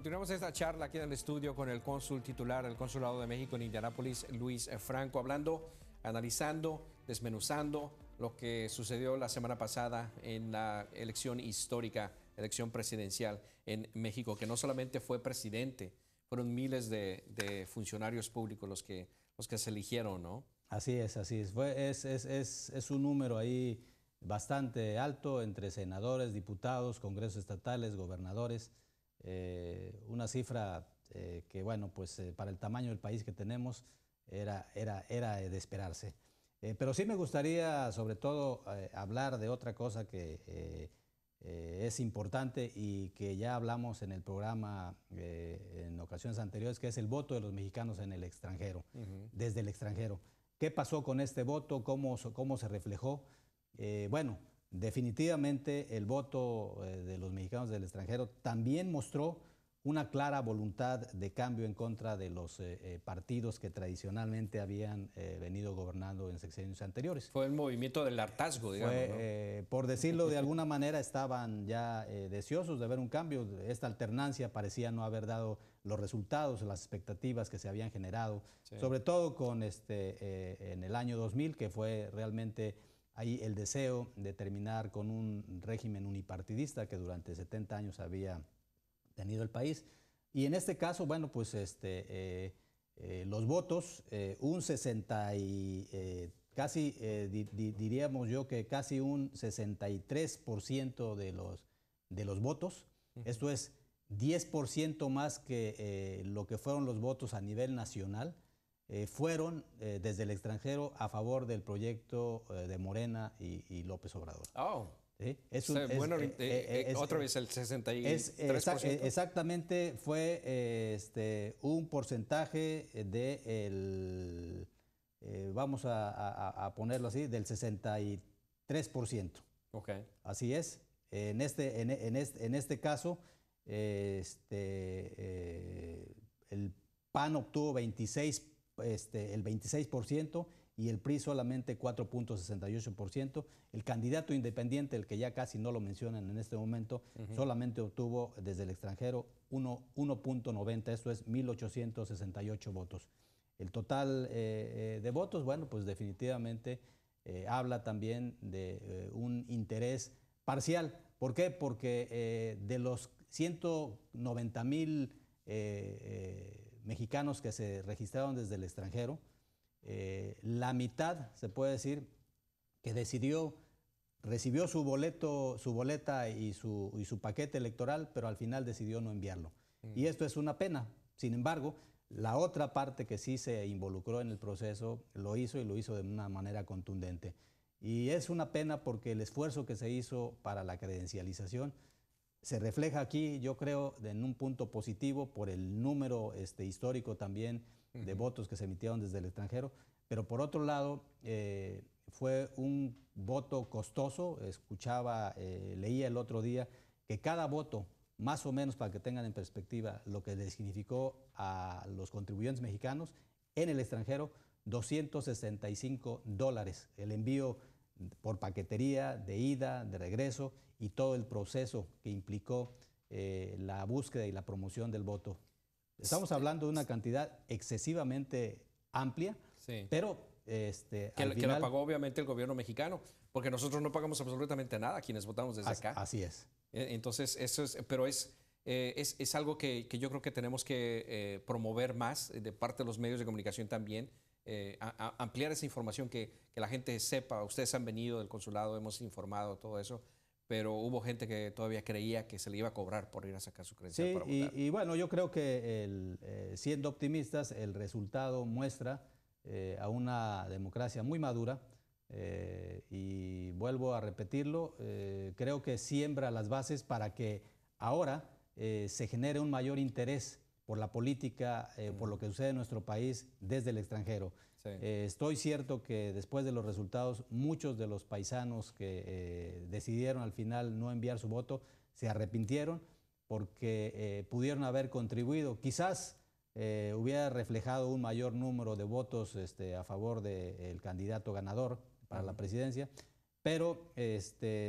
Continuamos esta charla aquí en el estudio con el cónsul titular del Consulado de México en Indianápolis, Luis Franco, hablando, analizando, desmenuzando lo que sucedió la semana pasada en la elección histórica, elección presidencial en México, que no solamente fue presidente, fueron miles de funcionarios públicos los que se eligieron, ¿no? Así es, así es. Es un número ahí bastante alto entre senadores, diputados, congresos estatales, gobernadores. Una cifra que, bueno, pues para el tamaño del país que tenemos era de esperarse. Pero sí me gustaría, sobre todo, hablar de otra cosa que es importante y que ya hablamos en el programa en ocasiones anteriores, que es el voto de los mexicanos en el extranjero, desde el extranjero. ¿Qué pasó con este voto? ¿Cómo se reflejó? Bueno, definitivamente el voto de los mexicanos del extranjero también mostró una clara voluntad de cambio en contra de los partidos que tradicionalmente habían venido gobernando en sexenios anteriores. Fue el movimiento del hartazgo, digamos, ¿no? Por decirlo de alguna manera, estaban ya deseosos de ver un cambio. Esta alternancia parecía no haber dado los resultados, las expectativas que se habían generado, sí, sobre todo con en el año 2000, que fue realmente ahí el deseo de terminar con un régimen unipartidista que durante 70 años había tenido el país. Y en este caso, bueno, pues los votos, un 60 y casi, diríamos yo que casi un 63% de los votos, esto es 10% más que lo que fueron los votos a nivel nacional, fueron desde el extranjero a favor del proyecto de Morena y López Obrador. Oh. ¿Sí? Otra vez el 63%. Exactamente, fue un porcentaje vamos a ponerlo así, del 63%. Okay. Así es. En este caso, el PAN obtuvo el 26%, y el PRI solamente 4.68%. El candidato independiente, el que ya casi no lo mencionan en este momento, solamente obtuvo desde el extranjero 1.90, esto es 1.868 votos. El total de votos, bueno, pues definitivamente habla también de un interés parcial. ¿Por qué? Porque de los 190,000 mexicanos que se registraron desde el extranjero, la mitad, se puede decir, que recibió su boleta y su paquete electoral, pero al final decidió no enviarlo. Y esto es una pena. Sin embargo, la otra parte que sí se involucró en el proceso lo hizo, y lo hizo de una manera contundente. Y es una pena porque el esfuerzo que se hizo para la credencialización se refleja aquí, yo creo, en un punto positivo por el número histórico también de votos que se emitieron desde el extranjero, pero por otro lado fue un voto costoso. Leía el otro día que cada voto, más o menos para que tengan en perspectiva lo que le significó a los contribuyentes mexicanos en el extranjero, $265, el envío por paquetería, de ida, de regreso, y todo el proceso que implicó la búsqueda y la promoción del voto. Estamos hablando de una cantidad excesivamente amplia, sí, pero que la pagó obviamente el gobierno mexicano, porque nosotros no pagamos absolutamente nada quienes votamos desde acá. Así es. Entonces, pero es algo que yo creo que tenemos que promover más de parte de los medios de comunicación también, ampliar esa información, que la gente sepa. Ustedes han venido del consulado, hemos informado todo eso, pero hubo gente que todavía creía que se le iba a cobrar por ir a sacar su credencial para votar. Y bueno, yo creo que siendo optimistas, el resultado muestra a una democracia muy madura, y vuelvo a repetirlo, creo que siembra las bases para que ahora se genere un mayor interés por la política, por lo que sucede en nuestro país desde el extranjero. Sí. Estoy cierto que después de los resultados, muchos de los paisanos que decidieron al final no enviar su voto se arrepintieron, porque pudieron haber contribuido. Quizás hubiera reflejado un mayor número de votos a favor del candidato ganador para la presidencia, pero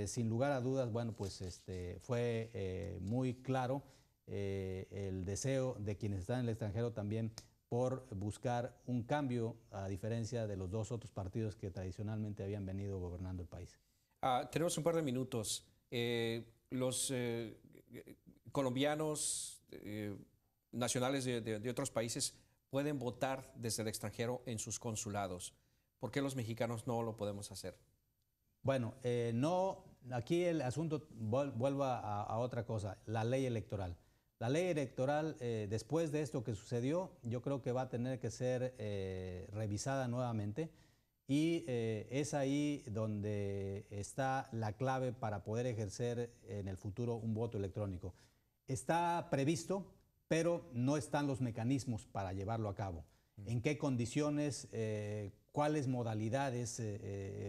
sin lugar a dudas, bueno, pues fue muy claro el deseo de quienes están en el extranjero también por buscar un cambio, a diferencia de los dos otros partidos que tradicionalmente habían venido gobernando el país. Tenemos un par de minutos. Los colombianos nacionales de otros países pueden votar desde el extranjero en sus consulados. ¿Por qué los mexicanos no lo podemos hacer? Bueno, no, aquí el asunto vuelva a otra cosa, la ley electoral. La ley electoral, después de esto que sucedió, yo creo que va a tener que ser revisada nuevamente y es ahí donde está la clave para poder ejercer en el futuro un voto electrónico. Está previsto, pero no están los mecanismos para llevarlo a cabo. ¿En qué condiciones, cuáles modalidades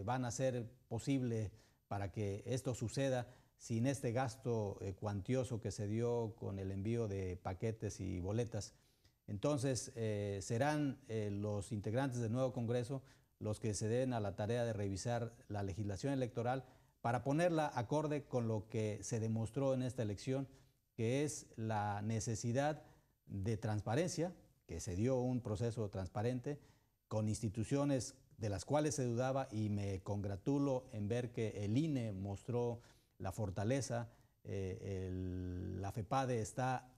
van a ser posible para que esto suceda sin este gasto cuantioso que se dio con el envío de paquetes y boletas? Entonces, serán los integrantes del nuevo Congreso los que se den a la tarea de revisar la legislación electoral para ponerla acorde con lo que se demostró en esta elección, que es la necesidad de transparencia, que se dio un proceso transparente con instituciones de las cuales se dudaba, y me congratulo en ver que el INE mostró la fortaleza. La FEPADE está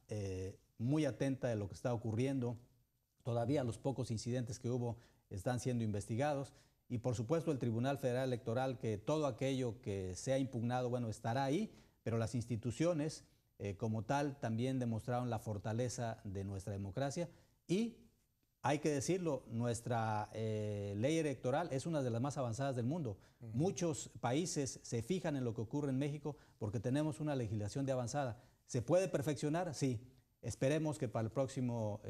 muy atenta de lo que está ocurriendo. Todavía los pocos incidentes que hubo están siendo investigados, y por supuesto el Tribunal Federal Electoral, que todo aquello que sea impugnado, bueno, estará ahí, pero las instituciones como tal también demostraron la fortaleza de nuestra democracia. Y hay que decirlo, nuestra ley electoral es una de las más avanzadas del mundo. Muchos países se fijan en lo que ocurre en México porque tenemos una legislación de avanzada. ¿Se puede perfeccionar? Sí. Esperemos que para el próximo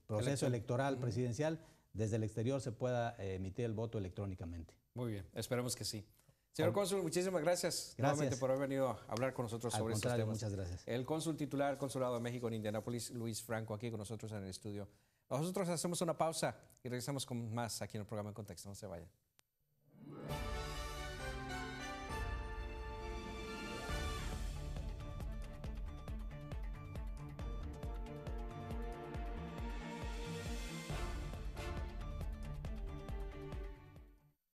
proceso electoral presidencial, desde el exterior se pueda emitir el voto electrónicamente. Muy bien, esperemos que sí. Señor cónsul, muchísimas gracias nuevamente por haber venido a hablar con nosotros sobre estos temas. Muchas gracias. El cónsul titular del Consulado de México en Indianápolis, Luis Franco, aquí con nosotros en el estudio. Nosotros hacemos una pausa y regresamos con más aquí en el programa En Contexto. No se vayan.